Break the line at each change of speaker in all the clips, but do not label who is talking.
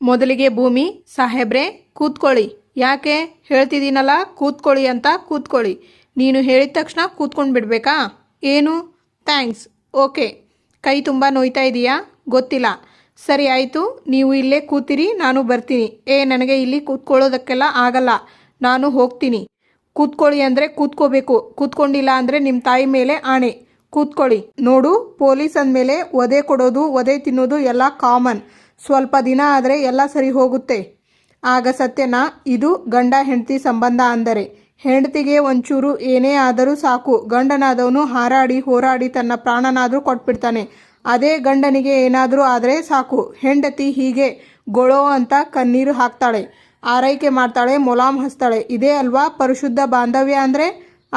ಮೊದಲಿಗೆ ಭೂಮಿ ಸಾಹೇಬ್ರೆ ಕೂತ್ಕೊಳ್ಳಿ. ಯಾಕೆ ಹೇಳ್ತಿದ್ದೀನಲ್ಲ ಕೂತ್ಕೊಳ್ಳಿ ಅಂತ. ಕೂತ್ಕೊಳ್ಳಿ. ನೀನು ಹೇಳಿದ ತಕ್ಷಣ ಕೂತ್ಕೊಂಡು ಬಿಡಬೇಕಾ? ಏನು? ಥ್ಯಾಂಕ್ಸ್. ಓಕೆ. ಕೈ ತುಂಬ ನೋಯ್ತಾ ಇದೆಯಾ? ಗೊತ್ತಿಲ್ಲ. ಸರಿ ಆಯಿತು, ನೀವು ಇಲ್ಲೇ ಕೂತಿರಿ, ನಾನು ಬರ್ತೀನಿ. ನನಗೆ ಇಲ್ಲಿ ಕೂತ್ಕೊಳ್ಳೋದಕ್ಕೆಲ್ಲ ಆಗಲ್ಲ, ನಾನು ಹೋಗ್ತೀನಿ. ಕೂತ್ಕೊಳ್ಳಿ ಅಂದರೆ ಕೂತ್ಕೋಬೇಕು, ಕೂತ್ಕೊಂಡಿಲ್ಲ ಅಂದರೆ ನಿಮ್ಮ ತಾಯಿ ಮೇಲೆ ಆಣೆ. ಕೂತ್ಕೊಳ್ಳಿ. ನೋಡು, ಪೊಲೀಸ್ ಅಂದಮೇಲೆ ಒದೆ ಕೊಡೋದು ಒದೆ ತಿನ್ನೋದು ಎಲ್ಲ ಕಾಮನ್. ಸ್ವಲ್ಪ ದಿನ ಆದರೆ ಎಲ್ಲ ಸರಿ ಹೋಗುತ್ತೆ. ಆಗ ಸತ್ಯನ, ಇದು ಗಂಡ ಹೆಂಡತಿ ಸಂಬಂಧ ಅಂದರೆ ಹೆಂಡತಿಗೆ ಒಂಚೂರು ಏನೇ ಆದರೂ ಸಾಕು, ಗಂಡನಾದವನು ಹಾರಾಡಿ ಹೋರಾಡಿ ತನ್ನ ಪ್ರಾಣನಾದರೂ ಕೊಟ್ಬಿಡ್ತಾನೆ. ಅದೇ ಗಂಡನಿಗೆ ಏನಾದರೂ ಆದರೆ ಸಾಕು, ಹೆಂಡತಿ ಹೀಗೆ ಗೊಳೋ ಅಂತ ಕಣ್ಣೀರು ಹಾಕ್ತಾಳೆ, ಆರೈಕೆ ಮಾಡ್ತಾಳೆ, ಮೊಲಾಮ್ ಹಚ್ತಾಳೆ. ಇದೇ ಅಲ್ವಾ ಪರಿಶುದ್ಧ ಬಾಂಧವ್ಯ ಅಂದರೆ?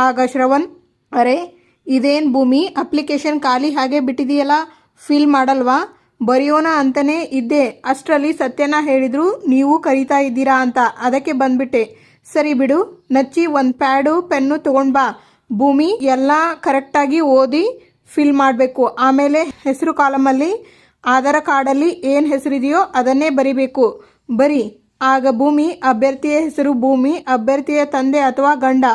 ಆಗ ಶ್ರವಣ್, ಅರೆ ಇದೇನು ಭೂಮಿ, ಅಪ್ಲಿಕೇಶನ್ ಖಾಲಿ ಹಾಗೆ ಬಿಟ್ಟಿದೆಯಲ್ಲ, ಫಿಲ್ ಮಾಡಲ್ವಾ? ಬರೆಯೋಣ ಅಂತಲೇ ಇದ್ದೆ, ಅಷ್ಟರಲ್ಲಿ ಸತ್ಯನ ಹೇಳಿದ್ರು ನೀವು ಕರೀತಾ ಇದ್ದೀರಾ ಅಂತ, ಅದಕ್ಕೆ ಬಂದ್ಬಿಟ್ಟೆ. ಸರಿ ಬಿಡು, ನಚ್ಚಿ ಒಂದು ಪ್ಯಾಡು ಪೆನ್ನು ತೊಗೊಂಡು ಬಾ. ಭೂಮಿ, ಎಲ್ಲ ಕರೆಕ್ಟಾಗಿ ಓದಿ ಫಿಲ್ ಮಾಡಬೇಕು. ಆಮೇಲೆ ಹೆಸರು ಕಾಲಮಲ್ಲಿ ಆಧಾರ್ ಕಾರ್ಡಲ್ಲಿ ಏನು ಹೆಸರಿದೆಯೋ ಅದನ್ನೇ ಬರಿಬೇಕು. ಬರಿ. ಆಗ ಭೂಮಿ, ಅಭ್ಯರ್ಥಿಯ ಹೆಸರು ಭೂಮಿ, ಅಭ್ಯರ್ಥಿಯ ತಂದೆ ಅಥವಾ ಗಂಡ.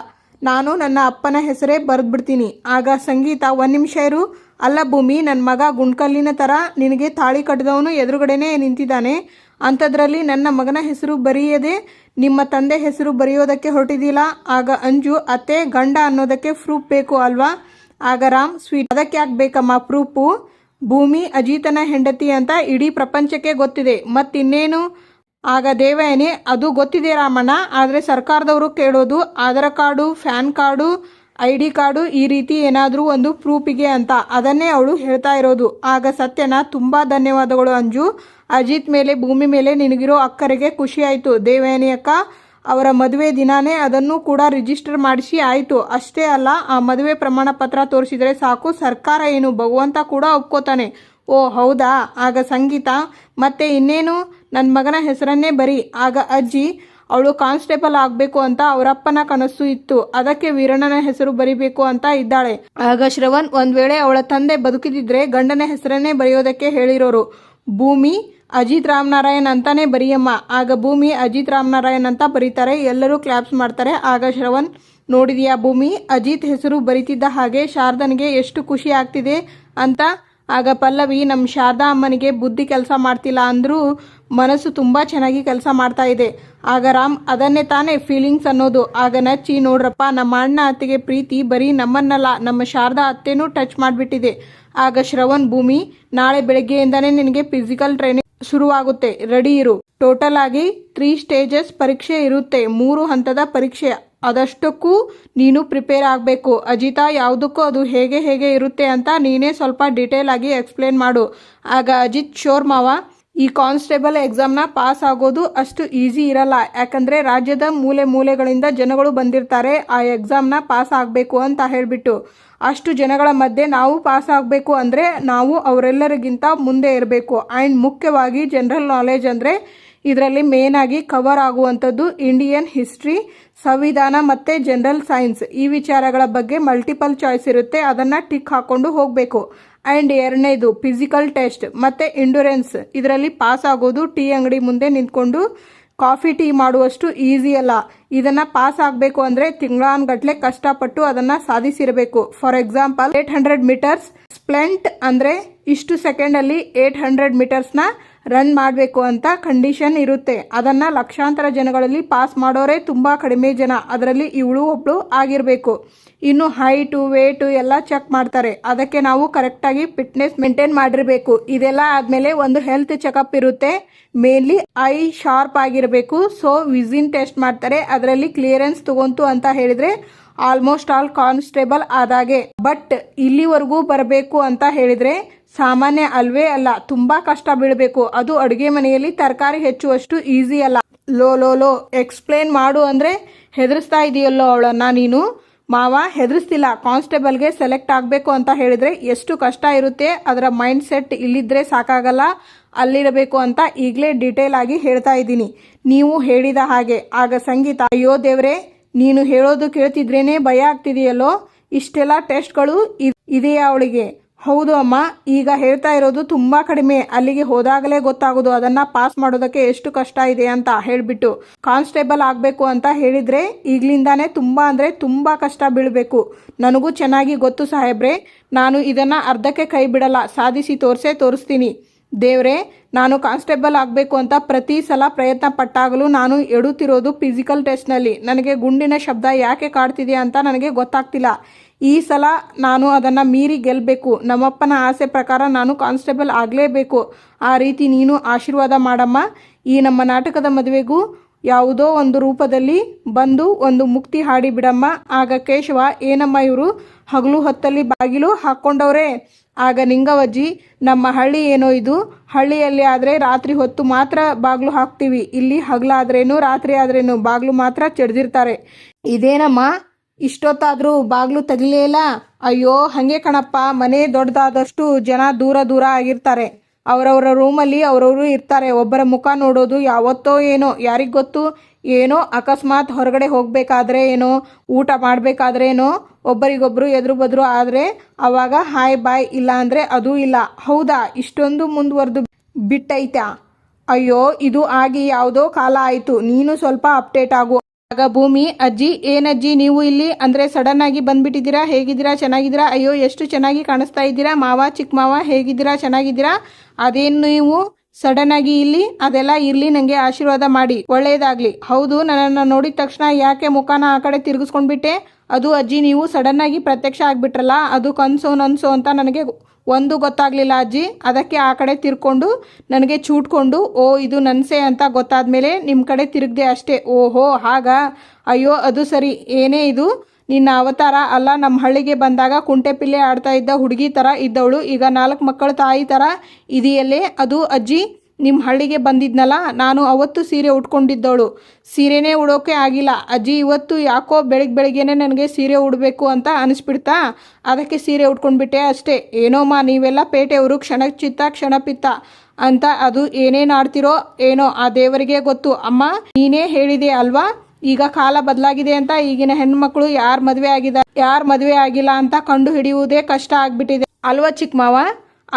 ನಾನು ನನ್ನ ಅಪ್ಪನ ಹೆಸರೇ ಬರೆದ್ಬಿಡ್ತೀನಿ. ಆಗ ಸಂಗೀತ, ಒಂದು ನಿಮಿಷ ಇರು. ಅಲ್ಲ ಭೂಮಿ, ನನ್ನ ಮಗ ಗುಂಡ್ಕಲ್ಲಿನ ಥರ ನಿನಗೆ ತಾಳಿ ಕಟ್ಟಿದವನು ಎದುರುಗಡೆನೇ ನಿಂತಿದ್ದಾನೆ, ಅಂಥದ್ರಲ್ಲಿ ನನ್ನ ಮಗನ ಹೆಸರು ಬರೆಯದೆ ನಿಮ್ಮ ತಂದೆ ಹೆಸರು ಬರೆಯೋದಕ್ಕೆ ಹೊರಟಿದ್ದಿಲ್ಲ. ಆಗ ಅಂಜು, ಅತ್ತೆ ಗಂಡ ಅನ್ನೋದಕ್ಕೆ ಪ್ರೂಫ್ ಬೇಕು ಅಲ್ವಾ? ಆಗ ರಾಮ್, ಸ್ವೀಟ್, ಅದಕ್ಕೆ ಯಾಕೆ ಬೇಕಮ್ಮ ಪ್ರೂಫು? ಭೂಮಿ ಅಜಿತನ ಹೆಂಡತಿ ಅಂತ ಇಡೀ ಪ್ರಪಂಚಕ್ಕೆ ಗೊತ್ತಿದೆ, ಮತ್ತಿನ್ನೇನು? ಆಗ ದೇವಯಾನಿ, ಅದು ಗೊತ್ತಿದೆ ರಾಮಣ್ಣ, ಆದರೆ ಸರ್ಕಾರದವರು ಕೇಳೋದು Aadhaar card, fan card, ID card, ಈ ರೀತಿ ಏನಾದರೂ ಒಂದು ಪ್ರೂಫಿಗೆ ಅಂತ. ಅದನ್ನೇ ಅವಳು ಹೇಳ್ತಾ ಇರೋದು. ಆಗ ಸತ್ಯನ, ತುಂಬ ಧನ್ಯವಾದಗಳು ಅಂಜು, ಅಜಿತ್ ಮೇಲೆ ಭೂಮಿ ಮೇಲೆ ನಿನಗಿರೋ ಅಕ್ಕರಿಗೆ ಖುಷಿ ಆಯಿತು. ದೇವಯಾನಿ ಅಕ್ಕ ಅವರ ಮದುವೆ ದಿನಾನೇ ಅದನ್ನು ಕೂಡ ರಿಜಿಸ್ಟರ್ ಮಾಡಿಸಿ ಆಯಿತು. ಅಷ್ಟೇ ಅಲ್ಲ, ಆ ಮದುವೆ ಪ್ರಮಾಣ ಪತ್ರ ತೋರಿಸಿದರೆ ಸಾಕು, ಸರ್ಕಾರ ಏನು ಭಗವಂತ ಕೂಡ ಒಪ್ಕೋತಾನೆ. ಓ ಹೌದಾ? ಆಗ ಸಂಗೀತ, ಮತ್ತೆ ಇನ್ನೇನು, ನನ್ನ ಮಗನ ಹೆಸರನ್ನೇ ಬರಿ. ಆಗ ಅಜ್ಜಿ, ಅವಳು ಕಾನ್ಸ್ಟೇಬಲ್ ಆಗಬೇಕು ಅಂತ ಅವರಪ್ಪನ ಕನಸು ಇತ್ತು, ಅದಕ್ಕೆ ವೀರಣ್ಣನ ಹೆಸರು ಬರಿಬೇಕು ಅಂತ ಇದ್ದಾಳೆ. ಆಗ ಶ್ರವಣ್, ಒಂದು ವೇಳೆ ಅವಳ ತಂದೆ ಬದುಕಿದಿದ್ರೆ ಗಂಡನ ಹೆಸರನ್ನೇ ಬರೆಯೋದಕ್ಕೆ ಹೇಳಿರೋರು. ಭೂಮಿ ಅಜಿತ್ ರಾಮನಾರಾಯಣ್ ಅಂತಾನೆ ಬರಿಯಮ್ಮ. ಆಗ ಭೂಮಿ ಅಜಿತ್ ರಾಮನಾರಾಯಣ್ ಅಂತ ಬರೀತಾರೆ, ಎಲ್ಲರೂ ಕ್ಲಾಪ್ಸ್ ಮಾಡ್ತಾರೆ. ಆಗ ಶ್ರವಣ್, ನೋಡಿದೆಯಾ ಭೂಮಿ, ಅಜಿತ್ ಹೆಸರು ಬರಿತಿದ್ದ ಹಾಗೆ ಶಾರದನಿಗೆ ಎಷ್ಟು ಖುಷಿ ಆಗ್ತಿದೆ ಅಂತ. ಆಗ ಪಲ್ಲವಿ, ನಮ್ಮ ಶಾರದಾ ಅಮ್ಮನಿಗೆ ಬುದ್ಧಿ ಕೆಲಸ ಮಾಡ್ತಿಲ್ಲ ಅಂದರೂ ಮನಸ್ಸು ತುಂಬ ಚೆನ್ನಾಗಿ ಕೆಲಸ ಮಾಡ್ತಾ ಇದೆ. ಆಗ ರಾಮ್, ಅದನ್ನೇ ತಾನೇ ಫೀಲಿಂಗ್ಸ್ ಅನ್ನೋದು. ಆಗ ನಚ್ಚಿ, ನೋಡ್ರಪ್ಪ, ನಮ್ಮ ಅಣ್ಣ ಅತ್ತೆಗೆ ಪ್ರೀತಿ ಬರೀ ನಮ್ಮನ್ನಲ್ಲ, ನಮ್ಮ ಶಾರದಾ ಅತ್ತೆನೂ ಟಚ್ ಮಾಡಿಬಿಟ್ಟಿದೆ. ಆಗ ಶ್ರವಣ್, ಭೂಮಿ, ನಾಳೆ ಬೆಳಗ್ಗೆಯಿಂದನೇ ನಿನಗೆ ಫಿಸಿಕಲ್ ಟ್ರೈನಿಂಗ್ ಶುರುವಾಗುತ್ತೆ, ರೆಡಿ ಇರು. ಟೋಟಲ್ ಆಗಿ 3 ಸ್ಟೇಜಸ್ ಪರೀಕ್ಷೆ ಇರುತ್ತೆ, 3 ಹಂತದ ಪರೀಕ್ಷೆ. ಅದಷ್ಟಕ್ಕೂ ನೀನು ಪ್ರಿಪೇರ್ ಆಗಬೇಕು. ಅಜಿತಾ, ಯಾವುದಕ್ಕೂ ಅದು ಹೇಗೆ ಹೇಗೆ ಇರುತ್ತೆ ಅಂತ ನೀನೇ ಸ್ವಲ್ಪ ಡೀಟೇಲ್ ಆಗಿ ಎಕ್ಸ್ಪ್ಲೇನ್ ಮಾಡು. ಆಗ ಅಜಿತ್, ಶೋರ್ ಮಾವ, ಈ ಕಾನ್ಸ್ಟೇಬಲ್ ಎಕ್ಸಾಮ್ನ ಪಾಸ್ ಆಗೋದು ಅಷ್ಟು ಈಸಿ ಇರಲ್ಲ, ಯಾಕಂದರೆ ರಾಜ್ಯದ ಮೂಲೆ ಮೂಲೆಗಳಿಂದ ಜನಗಳು ಬಂದಿರ್ತಾರೆ, ಆ ಎಕ್ಸಾಮ್ನ ಪಾಸ್ ಆಗಬೇಕು ಅಂತ ಹೇಳಿಬಿಟ್ಟು. ಅಷ್ಟು ಜನಗಳ ಮಧ್ಯೆ ನಾವು ಪಾಸ್ ಆಗಬೇಕು ಅಂದರೆ ನಾವು ಅವರೆಲ್ಲರಿಗಿಂತ ಮುಂದೆ ಇರಬೇಕು. ಆ್ಯಂಡ್ ಮುಖ್ಯವಾಗಿ ಜನರಲ್ ನಾಲೆಜ್ ಅಂದರೆ ಇದರಲ್ಲಿ ಮೇನಾಗಿ ಕವರ್ ಆಗುವಂಥದ್ದು ಇಂಡಿಯನ್ ಹಿಸ್ಟ್ರಿ, ಸಂವಿಧಾನ ಮತ್ತು ಜನರಲ್ ಸೈನ್ಸ್. ಈ ವಿಚಾರಗಳ ಬಗ್ಗೆ ಮಲ್ಟಿಪಲ್ ಚಾಯ್ಸ್ ಇರುತ್ತೆ, ಅದನ್ನು ಟಿಕ್ ಹಾಕ್ಕೊಂಡು ಹೋಗಬೇಕು. ಆ್ಯಂಡ್ ಎರಡನೇದು ಫಿಸಿಕಲ್ ಟೆಸ್ಟ್ ಮತ್ತು ಎಂಡ್ಯೂರೆನ್ಸ್. ಇದರಲ್ಲಿ ಪಾಸ್ ಆಗೋದು ಟೀ ಅಂಗಡಿ ಮುಂದೆ ನಿಂತ್ಕೊಂಡು ಕಾಫಿ ಟೀ ಮಾಡುವಷ್ಟು ಈಸಿ ಅಲ್ಲ. ಇದನ್ನು ಪಾಸ್ ಆಗಬೇಕು ಅಂದರೆ ತಿಂಗಳಾನ್ಗಟ್ಲೆ ಕಷ್ಟಪಟ್ಟು ಅದನ್ನು ಸಾಧಿಸಿರಬೇಕು. ಫಾರ್ ಎಕ್ಸಾಂಪಲ್ 800 ಮೀಟರ್ಸ್ ಸ್ಪ್ಲೆಂಟ್ ಅಂದರೆ ಇಷ್ಟು ಸೆಕೆಂಡಲ್ಲಿ 800 ಮೀಟರ್ಸ್ನ ರನ್ ಮಾಡಬೇಕು ಅಂತ ಕಂಡೀಷನ್ ಇರುತ್ತೆ. ಅದನ್ನು ಲಕ್ಷಾಂತರ ಜನಗಳಲ್ಲಿ ಪಾಸ್ ಮಾಡೋರೇ ತುಂಬ ಕಡಿಮೆ ಜನ, ಅದರಲ್ಲಿ ಇವಳು ಒಬ್ಬಳು ಆಗಿರಬೇಕು. ಇನ್ನು ಹೈಟು ವೇಟು ಎಲ್ಲ ಚೆಕ್ ಮಾಡ್ತಾರೆ, ಅದಕ್ಕೆ ನಾವು ಕರೆಕ್ಟಾಗಿ ಫಿಟ್ನೆಸ್ ಮೇಂಟೈನ್ ಮಾಡಿರಬೇಕು. ಇದೆಲ್ಲ ಆದಮೇಲೆ ಒಂದು ಹೆಲ್ತ್ ಚೆಕಪ್ ಇರುತ್ತೆ, ಮೇನ್ಲಿ ಐ ಶಾರ್ಪ್ ಆಗಿರಬೇಕು. ಸೊ ವಿಸಿನ್ ಟೆಸ್ಟ್ ಮಾಡ್ತಾರೆ, ಅದರಲ್ಲಿ ಕ್ಲಿಯರೆನ್ಸ್ ತಗೊಂತು ಅಂತ ಹೇಳಿದರೆ ಆಲ್ಮೋಸ್ಟ್ ಆಲ್ ಕಾನ್ಸ್ಟೇಬಲ್ ಆದಾಗೆ. ಬಟ್ ಇಲ್ಲಿವರೆಗೂ ಬರಬೇಕು ಅಂತ ಹೇಳಿದರೆ ಸಾಮಾನ್ಯ ಅಲ್ವೇ ಅಲ್ಲ, ತುಂಬ ಕಷ್ಟ ಬೀಳಬೇಕು. ಅದು ಅಡುಗೆ ಮನೆಯಲ್ಲಿ ತರಕಾರಿ ಹೆಚ್ಚುವಷ್ಟು ಈಸಿ ಅಲ್ಲ. ಲೋ ಎಕ್ಸ್ಪ್ಲೇನ್ ಮಾಡು ಅಂದರೆ ಹೆದರಿಸ್ತಾ ಇದೆಯಲ್ಲೋ ಅವಳನ್ನು ನೀನು. ಮಾವ, ಹೆದರಿಸ್ತಿಲ್ಲ. ಕಾನ್ಸ್ಟೇಬಲ್ಗೆ ಸೆಲೆಕ್ಟ್ ಆಗಬೇಕು ಅಂತ ಹೇಳಿದರೆ ಎಷ್ಟು ಕಷ್ಟ ಇರುತ್ತೆ, ಅದರ ಮೈಂಡ್ ಸೆಟ್ ಇಲ್ಲಿದ್ದರೆ ಸಾಕಾಗಲ್ಲ, ಅಲ್ಲಿರಬೇಕು ಅಂತ ಈಗಲೇ ಡೀಟೇಲ್ ಆಗಿ ಹೇಳ್ತಾ ಇದ್ದೀನಿ, ನೀವು ಹೇಳಿದ ಹಾಗೆ. ಆಗ ಸಂಗೀತ, ಅಯ್ಯೋ ದೇವ್ರೆ, ನೀನು ಹೇಳೋದು ಕೇಳ್ತಿದ್ರೇನೆ ಭಯ ಆಗ್ತಿದೆಯಲ್ಲೋ, ಇಷ್ಟೆಲ್ಲ ಟೆಸ್ಟ್ಗಳು ಇದೆಯಾ ಅವಳಿಗೆ? ಹೌದು ಅಮ್ಮ, ಈಗ ಹೇಳ್ತಾ ಇರೋದು ತುಂಬ ಕಡಿಮೆ. ಅಲ್ಲಿಗೆ ಹೋದಾಗಲೇ ಗೊತ್ತಾಗೋದು ಅದನ್ನು ಪಾಸ್ ಮಾಡೋದಕ್ಕೆ ಎಷ್ಟು ಕಷ್ಟ ಇದೆ ಅಂತ ಹೇಳಿಬಿಟ್ಟು. ಕಾನ್ಸ್ಟೇಬಲ್ ಆಗಬೇಕು ಅಂತ ಹೇಳಿದರೆ ಈಗಲಿಂದಾನೇ ತುಂಬ ಅಂದರೆ ತುಂಬ ಕಷ್ಟ ಬೀಳಬೇಕು. ನನಗೂ ಚೆನ್ನಾಗಿ ಗೊತ್ತು ಸಾಹೇಬ್ರೆ. ನಾನು ಇದನ್ನು ಅರ್ಧಕ್ಕೆ ಕೈ ಬಿಡಲ್ಲ, ಸಾಧಿಸಿ ತೋರಿಸ್ತೀನಿ. ದೇವ್ರೆ, ನಾನು ಕಾನ್ಸ್ಟೇಬಲ್ ಆಗಬೇಕು ಅಂತ ಪ್ರತಿ ಸಲ ಪ್ರಯತ್ನ ಪಟ್ಟಾಗಲೂ ನಾನು ಎಡುತ್ತಿರೋದು ಫಿಸಿಕಲ್ ಟೆಸ್ಟ್ನಲ್ಲಿ. ನನಗೆ ಗುಂಡಿನ ಶಬ್ದ ಯಾಕೆ ಕಾಡ್ತಿದೆ ಅಂತ ನನಗೆ ಗೊತ್ತಾಗ್ತಿಲ್ಲ. ಈ ಸಲ ನಾನು ಅದನ್ನು ಮೀರಿ ಗೆಲ್ಲಬೇಕು. ನಮ್ಮಪ್ಪನ ಆಸೆ ಪ್ರಕಾರ ನಾನು ಕಾನ್ಸ್ಟೇಬಲ್ ಆಗಲೇಬೇಕು. ಆ ರೀತಿ ನೀನು ಆಶೀರ್ವಾದ ಮಾಡಮ್ಮ. ಈ ನಮ್ಮ ನಾಟಕದ ಮದುವೆಗೂ ಯಾವುದೋ ಒಂದು ರೂಪದಲ್ಲಿ ಬಂದು ಒಂದು ಮುಕ್ತಿ ಹಾಡಿ ಬಿಡಮ್ಮ. ಆಗ ಕೇಶವ, ಏನಮ್ಮ ಇವರು ಹಗಲು ಹೊತ್ತಲ್ಲಿ ಬಾಗಿಲು ಹಾಕ್ಕೊಂಡವ್ರೆ? ಆಗ ನಿಂಗವಜ್ಜಿ, ನಮ್ಮ ಹಳ್ಳಿ ಏನೋ ಇದು, ಹಳ್ಳಿಯಲ್ಲಿ ಆದರೆ ರಾತ್ರಿ ಹೊತ್ತು ಮಾತ್ರ ಬಾಗಿಲು ಹಾಕ್ತೀವಿ, ಇಲ್ಲಿ ಹಗಲಾದ್ರೇನು ರಾತ್ರಿ ಆದ್ರೇನು ಬಾಗಿಲು ಮಾತ್ರ ಚೆಡ್ದಿರ್ತಾರೆ. ಇದೇನಮ್ಮ ಇಷ್ಟೊತ್ತಾದರೂ ಬಾಗಿಲು ತೆಗಿಲೇ ಇಲ್ಲ? ಅಯ್ಯೋ ಹಾಗೆ ಕಣಪ್ಪ, ಮನೆ ದೊಡ್ಡದಾದಷ್ಟು ಜನ ದೂರ ದೂರ ಆಗಿರ್ತಾರೆ. ಅವರವರ ರೂಮಲ್ಲಿ ಅವರವರು ಇರ್ತಾರೆ. ಒಬ್ಬರ ಮುಖ ನೋಡೋದು ಯಾವತ್ತೋ ಏನೋ, ಯಾರಿಗೆ ಗೊತ್ತು? ಏನೋ ಅಕಸ್ಮಾತ್ ಹೊರಗಡೆ ಹೋಗಬೇಕಾದ್ರೆ ಏನೋ, ಊಟ ಮಾಡಬೇಕಾದ್ರೆ ಏನೋ ಒಬ್ಬರಿಗೊಬ್ಬರು ಎದುರು ಬದ್ರು ಆದರೆ ಆವಾಗ ಹಾಯ್ ಬಾಯ್, ಇಲ್ಲ ಅಂದರೆ ಅದೂ ಇಲ್ಲ. ಹೌದಾ, ಇಷ್ಟೊಂದು ಮುಂದುವರೆದು ಬಿಟ್ಟೈತಾ? ಅಯ್ಯೋ, ಇದು ಆಗಿ ಯಾವುದೋ ಕಾಲ ಆಯಿತು. ನೀನು ಸ್ವಲ್ಪ ಅಪ್ಡೇಟ್ ಆಗು. ಆಗ ಭೂಮಿ, ಅಜ್ಜಿ, ಏನಜ್ಜಿ ನೀವು ಇಲ್ಲಿ ಅಂದರೆ ಸಡನ್ ಆಗಿ ಬಂದ್ಬಿಟ್ಟಿದ್ದೀರಾ? ಹೇಗಿದ್ದೀರಾ? ಚೆನ್ನಾಗಿದ್ದೀರಾ? ಅಯ್ಯೋ ಎಷ್ಟು ಚೆನ್ನಾಗಿ ಕಾಣಿಸ್ತಾ ಇದ್ದೀರಾ ಮಾವ, ಚಿಕ್ಕ ಮಾವ, ಹೇಗಿದ್ದೀರಾ? ಚೆನ್ನಾಗಿದ್ದೀರಾ? ಅದೇನು ನೀವು ಸಡನ್ ಆಗಿ ಇಲ್ಲಿ? ಅದೆಲ್ಲ ಇರಲಿ, ನನಗೆ ಆಶೀರ್ವಾದ ಮಾಡಿ, ಒಳ್ಳೆಯದಾಗಲಿ. ಹೌದು, ನನ್ನನ್ನು ನೋಡಿದ ತಕ್ಷಣ ಯಾಕೆ ಮುಖನ ಆ ಕಡೆ ತಿರುಗಿಸ್ಕೊಂಡ್ಬಿಟ್ಟೆ? ಅದು ಅಜ್ಜಿ, ನೀವು ಸಡನ್ ಆಗಿ ಪ್ರತ್ಯಕ್ಷ ಆಗಿಬಿಟ್ರಲ್ಲ, ಅದು ಕನಸೋ ನನ್ಸೋ ಅಂತ ನನಗೆ ಒಂದು ಗೊತ್ತಾಗಲಿಲ್ಲ ಅಜ್ಜಿ. ಅದಕ್ಕೆ ಆ ಕಡೆ ತಿರ್ಕೊಂಡು ನನಗೆ ಚೂಟ್ಕೊಂಡು ಓ ಇದು ನನ್ಸೆ ಅಂತ ಗೊತ್ತಾದ ಮೇಲೆ ನಿಮ್ಮ ಕಡೆ ತಿರುಗಿದೆ ಅಷ್ಟೇ. ಓಹೋ ಹಾಗಾ? ಅಯ್ಯೋ ಅದು ಸರಿ. ಏನೇ ಇದು ನಿನ್ನ ಅವತಾರ? ಅಲ್ಲ, ನಮ್ಮ ಹಳ್ಳಿಗೆ ಬಂದಾಗ ಕುಂಟೆಪಿಲ್ಲೆ ಆಡ್ತಾ ಇದ್ದ ಹುಡುಗಿ ಥರ ಇದ್ದವಳು ಈಗ 4 ಮಕ್ಕಳ ತಾಯಿ ಥರ ಇದೆಯಲ್ಲೇ? ಅದು ಅಜ್ಜಿ, ನಿಮ್ಮ ಹಳ್ಳಿಗೆ ಬಂದಿದ್ನಲ್ಲ, ನಾನು ಅವತ್ತು ಸೀರೆ ಉಟ್ಕೊಂಡಿದ್ದವಳು. ಸೀರೆನೇ ಉಡೋಕೆ ಆಗಿಲ್ಲ ಅಜ್ಜಿ. ಇವತ್ತು ಯಾಕೋ ಬೆಳಗ್ಗೆನೇ ನನಗೆ ಸೀರೆ ಉಡಬೇಕು ಅಂತ ಅನಿಸ್ಬಿಡ್ತಾ, ಅದಕ್ಕೆ ಸೀರೆ ಉಟ್ಕೊಂಡ್ಬಿಟ್ಟೆ ಅಷ್ಟೇ. ಏನೋಮ್ಮ ನೀವೆಲ್ಲ ಪೇಟೆಯವರು ಕ್ಷಣಚಿತ್ತ ಕ್ಷಣಪಿತ್ತ ಅಂತ ಅದು ಏನೇನು ಆಡ್ತಿರೋ ಏನೋ ಆ ದೇವರಿಗೆ ಗೊತ್ತು. ಅಮ್ಮ ನೀನೇ ಹೇಳಿದೆ ಅಲ್ವಾ, ಈಗ ಕಾಲ ಬದಲಾಗಿದೆ ಅಂತ. ಈಗಿನ ಹೆಣ್ಮಕ್ಳು ಯಾರು ಮದುವೆ ಆಗಿಲ್ಲ ಅಂತ ಕಂಡು ಹಿಡಿಯುವುದೇ ಕಷ್ಟ ಆಗಿಬಿಟ್ಟಿದೆ ಅಲ್ವಾ ಚಿಕ್ಕ ಮಾವ?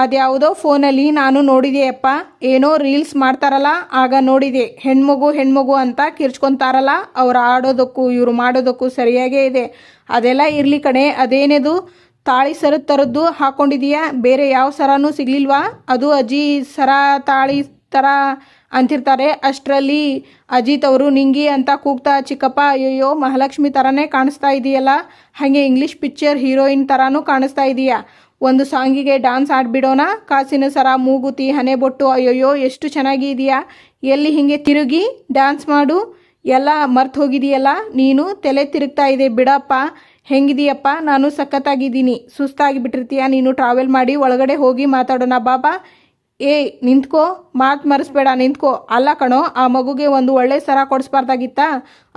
ಅದ್ಯಾವುದೋ ಫೋನಲ್ಲಿ ನಾನು ನೋಡಿದೆಯಪ್ಪ, ಏನೋ ರೀಲ್ಸ್ ಮಾಡ್ತಾರಲ್ಲ, ಆಗ ನೋಡಿದೆ. ಹೆಣ್ಮಗು ಅಂತ ಕಿರ್ಚ್ಕೊತಾರಲ್ಲ, ಅವ್ರು ಆಡೋದಕ್ಕೂ ಇವರು ಮಾಡೋದಕ್ಕೂ ಸರಿಯಾಗೇ ಇದೆ. ಅದೆಲ್ಲ ಇರಲಿ ಕಣೆ. ಅದೇನೇದು ತಾಳಿ ಸರದ ಥರದ್ದು ಹಾಕ್ಕೊಂಡಿದೀಯಾ? ಬೇರೆ ಯಾವ ಸರನೂ ಸಿಗ್ಲಿಲ್ವಾ? ಅದು ಅಜ್ಜಿ ಸರ ತಾಳಿ ಥರ ಅಂತಿರ್ತಾರೆ. ಅಷ್ಟರಲ್ಲಿ ಅಜಿತ್ ಅವರು ನಿಂಗಿ ಅಂತ ಕೂಗ್ತಾ, ಚಿಕ್ಕಪ್ಪ ಅಯ್ಯೋ ಮಹಾಲಕ್ಷ್ಮಿ ಥರನೇ ಕಾಣಿಸ್ತಾ ಇದೆಯಲ್ಲ, ಹಾಗೆ ಇಂಗ್ಲೀಷ್ ಪಿಕ್ಚರ್ ಹೀರೋಯಿನ್ ಥರನೂ ಕಾಣಿಸ್ತಾ ಇದೆಯಾ? ಒಂದು ಸಾಂಗಿಗೆ ಡ್ಯಾನ್ಸ್ ಆಡ್ಬಿಡೋಣ. ಕಾಸಿನ ಸರ, ಮೂಗುತಿ, ಹಣೆ ಬೊಟ್ಟು, ಅಯ್ಯೋಯ್ಯೋ ಎಷ್ಟು ಚೆನ್ನಾಗಿ ಇದೆಯಾ. ಎಲ್ಲಿ ಹೀಗೆ ತಿರುಗಿ ಡ್ಯಾನ್ಸ್ ಮಾಡು. ಎಲ್ಲ ಮರ್ತು ಹೋಗಿದೆಯಲ್ಲ ನೀನು, ತಲೆ ತಿರುಗ್ತಾ ಇದೆ ಬಿಡಪ್ಪ. ಹೆಂಗಿದೆಯಪ್ಪ? ನಾನು ಸಖತ್ತಾಗಿದ್ದೀನಿ. ಸುಸ್ತಾಗಿ ಬಿಟ್ಟಿರ್ತೀಯ ನೀನು ಟ್ರಾವೆಲ್ ಮಾಡಿ. ಒಳಗಡೆ ಹೋಗಿ ಮಾತಾಡೋಣ ಬಾಬಾ. ನಿಂತ್ಕೋ, ಮಾತು ಮರೆಸ್ಬೇಡ, ನಿಂತ್ಕೋ. ಅಲ್ಲ ಕಣೋ, ಆ ಮಗುಗೆ ಒಂದು ಒಳ್ಳೆ ಸರ ಕೊಡಿಸ್ಬಾರ್ದಾಗಿತ್ತಾ?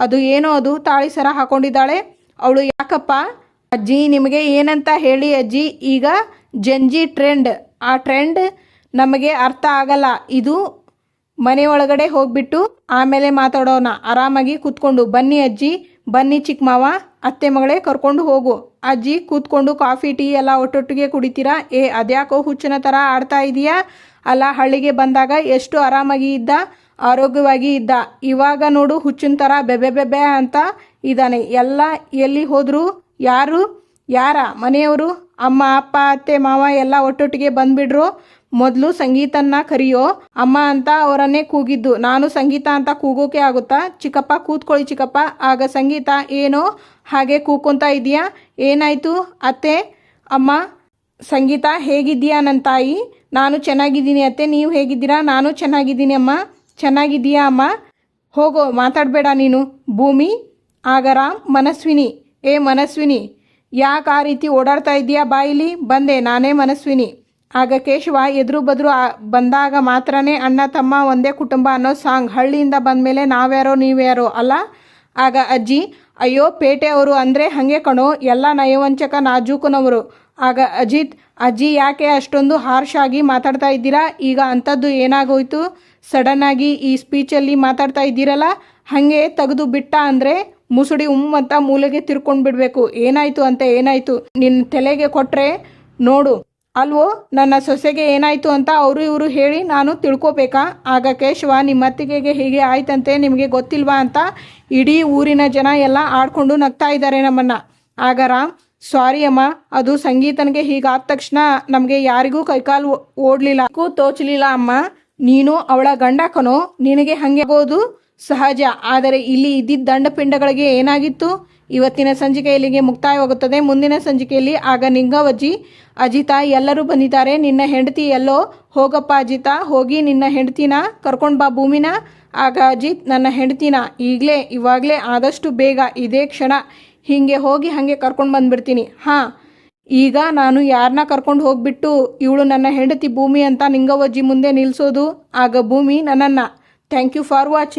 ಅದು ಏನೋ ಅದು ತಾಳಿ ಸರ ಹಾಕೊಂಡಿದ್ದಾಳೆ ಅವಳು. ಯಾಕಪ್ಪ? ಅಜ್ಜಿ ನಿಮಗೆ ಏನಂತ ಹೇಳಿ ಅಜ್ಜಿ, ಈಗ ಜಂಜಿ ಟ್ರೆಂಡ್. ಆ ಟ್ರೆಂಡ್ ನಮಗೆ ಅರ್ಥ ಆಗಲ್ಲ. ಇದು ಮನೆ ಒಳಗಡೆ ಹೋಗ್ಬಿಟ್ಟು ಆಮೇಲೆ ಮಾತಾಡೋಣ, ಆರಾಮಾಗಿ ಕೂತ್ಕೊಂಡು. ಬನ್ನಿ ಅಜ್ಜಿ, ಬನ್ನಿ ಚಿಕ್ಕ ಮಾವ, ಅತ್ತೆ ಮಗಳೇ ಕರ್ಕೊಂಡು ಹೋಗು. ಅಜ್ಜಿ ಕೂತ್ಕೊಂಡು ಕಾಫಿ ಟೀ ಎಲ್ಲ ಒಟ್ಟೊಟ್ಟಿಗೆ ಕುಡಿತೀರಾ? ಅದ್ಯಾಕೋ ಹುಚ್ಚನ ಥರ ಆಡ್ತಾ ಇದೆಯಾ? ಅಲ್ಲ, ಹಳ್ಳಿಗೆ ಬಂದಾಗ ಎಷ್ಟು ಆರಾಮಾಗಿ ಇದ್ದ, ಆರೋಗ್ಯವಾಗಿ ಇದ್ದ. ಇವಾಗ ನೋಡು ಹುಚ್ಚಿನ ಥರ ಬೆಬೆ ಅಂತ ಇದ್ದಾನೆ. ಎಲ್ಲ ಎಲ್ಲಿ ಹೋದ್ರು? ಯಾರ ಮನೆಯವರು? ಅಮ್ಮ, ಅಪ್ಪ, ಅತ್ತೆ, ಮಾವ ಎಲ್ಲ ಒಟ್ಟೊಟ್ಟಿಗೆ ಬಂದ್ಬಿಡ್ರು. ಮೊದಲು ಸಂಗೀತನ್ನ ಕರಿಯೋ ಅಮ್ಮ ಅಂತ ಅವರನ್ನೇ ಕೂಗಿದ್ದು. ನಾನು ಸಂಗೀತ ಅಂತ ಕೂಗೋಕೆ ಆಗುತ್ತಾ? ಚಿಕ್ಕಪ್ಪ ಕೂತ್ಕೊಳ್ಳಿ ಚಿಕ್ಕಪ್ಪ. ಆಗ ಸಂಗೀತ, ಏನೋ ಹಾಗೆ ಕೂಕೊಂತ ಇದೆಯಾ? ಏನಾಯಿತು ಅತ್ತೆ? ಅಮ್ಮ ಸಂಗೀತ ಹೇಗಿದ್ದೀಯಾ ನನ್ನ ತಾಯಿ? ನಾನು ಚೆನ್ನಾಗಿದ್ದೀನಿ ಅತ್ತೆ, ನೀವು ಹೇಗಿದ್ದೀರಾ? ನಾನು ಚೆನ್ನಾಗಿದ್ದೀನಿ ಅಮ್ಮ. ಚೆನ್ನಾಗಿದ್ದೀಯಾ ಅಮ್ಮ? ಹೋಗೋ, ಮಾತಾಡಬೇಡ ನೀನು. ಭೂಮಿ. ಆಗ ರಾಮ್, ಮನಸ್ವಿನಿ. ಮನಸ್ವಿನಿ, ಯಾಕೆ ಆ ರೀತಿ ಓಡಾಡ್ತಾ ಇದ್ದೀಯಾ? ಬಾಯಿಲಿ ಬಂದೆ, ನಾನೇ ಮನಸ್ವಿನಿ. ಆಗ ಕೇಶವ, ಎದುರು ಬದ್ರು ಬಂದಾಗ ಮಾತ್ರನೇ ಅಣ್ಣ ತಮ್ಮ ಒಂದೇ ಕುಟುಂಬ ಅನ್ನೋ ಸಾಂಗ್. ಹಳ್ಳಿಯಿಂದ ಬಂದಮೇಲೆ ನಾವ್ಯಾರೋ ನೀವ್ಯಾರೋ ಅಲ್ಲ? ಆಗ ಅಜ್ಜಿ, ಅಯ್ಯೋ ಪೇಟೆಯವರು ಅಂದರೆ ಹಾಗೆ ಕಣೋ, ಎಲ್ಲ ನಯವಂಚಕ ನಾಜೂಕನವರು. ಆಗ ಅಜಿತ್, ಅಜ್ಜಿ ಯಾಕೆ ಅಷ್ಟೊಂದು ಹಾರ್ಷ್ ಆಗಿ ಮಾತಾಡ್ತಾ ಇದ್ದೀರಾ? ಈಗ ಅಂಥದ್ದು ಏನಾಗೋಯ್ತು? ಸಡನ್ನಾಗಿ ಈ ಸ್ಪೀಚಲ್ಲಿ ಮಾತಾಡ್ತಾ ಇದ್ದೀರಲ್ಲ, ಹಾಗೆ ತೆಗೆದು ಬಿಟ್ಟ ಅಂದರೆ ಮುಸುಡಿ ಅಂತ ಮೂಲೆಗೆ ತಿರ್ಕೊಂಡು ಬಿಡಬೇಕು. ಏನಾಯಿತು ಅಂತ? ಏನಾಯಿತು? ನಿನ್ನ ತಲೆಗೆ ಕೊಟ್ಟರೆ ನೋಡು, ಅಲ್ವೋ ನನ್ನ ಸೊಸೆಗೆ ಏನಾಯಿತು ಅಂತ ಅವರು ಇವರು ಹೇಳಿ ನಾನು ತಿಳ್ಕೊಬೇಕಾ? ಆಗ ಕೇಶವ, ನಿಮ್ಮ ಅತ್ತಿಗೆಗೆ ಹೀಗೆ ಆಯ್ತಂತೆ ನಿಮಗೆ ಗೊತ್ತಿಲ್ವಾ ಅಂತ ಇಡೀ ಊರಿನ ಜನ ಎಲ್ಲ ಆಡ್ಕೊಂಡು ನಗ್ತಾ ಇದ್ದಾರೆ ನಮ್ಮನ್ನು. ಆಗ ರಾಮ್, ಸಾರಿ ಅಮ್ಮ, ಅದು ಸಂಗೀತನಿಗೆ ಹೀಗಾದ ತಕ್ಷಣ ನಮಗೆ ಯಾರಿಗೂ ಕೈಕಾಲು ಓಡಲಿಲ್ಲ, ತೋಚಲಿಲ್ಲ ಅಮ್ಮ. ನೀನು ಅವಳ ಗಂಡ ಕಣೋ, ನಿನಗೆ ಹಾಗೆ ಆಗೋದು ಸಹಜ. ಆದರೆ ಇಲ್ಲಿ ಇದ್ದಿದ್ದ ದಂಡಪಿಂಡಗಳಿಗೆ ಏನಾಗಿತ್ತು? ಇವತ್ತಿನ ಸಂಚಿಕೆ ಇಲ್ಲಿಗೆ ಮುಕ್ತಾಯವಾಗುತ್ತದೆ. ಮುಂದಿನ ಸಂಚಿಕೆಯಲ್ಲಿ ಆಗ ನಿಂಗವಜ್ಜಿ, ಅಜಿತಾ ಎಲ್ಲರೂ ಬಂದಿದ್ದಾರೆ, ನಿನ್ನ ಹೆಂಡತಿ ಎಲ್ಲೋ? ಹೋಗಪ್ಪ ಅಜಿತಾ, ಹೋಗಿ ನಿನ್ನ ಹೆಂಡತಿನ ಕರ್ಕೊಂಡು ಬಾ ಭೂಮಿನ. ಆಗ ಅಜಿತ್, ನನ್ನ ಹೆಂಡತಿನ ಇವಾಗಲೇ ಆದಷ್ಟು ಬೇಗ ಇದೇ ಕ್ಷಣ ಹೀಗೆ ಹೋಗಿ ಹಾಗೆ ಕರ್ಕೊಂಡು ಬಂದುಬಿಡ್ತೀನಿ. ಹಾಂ, ಈಗ ನಾನು ಯಾರನ್ನ ಕರ್ಕೊಂಡು ಹೋಗ್ಬಿಟ್ಟು ಇವಳು ನನ್ನ ಹೆಂಡತಿ ಭೂಮಿ ಅಂತ ನಿಂಗವಜ್ಜಿ ಮುಂದೆ ನಿಲ್ಲಿಸೋದು? ಆಗ ಭೂಮಿ ನನ್ನನ್ನು. Thank you for watching.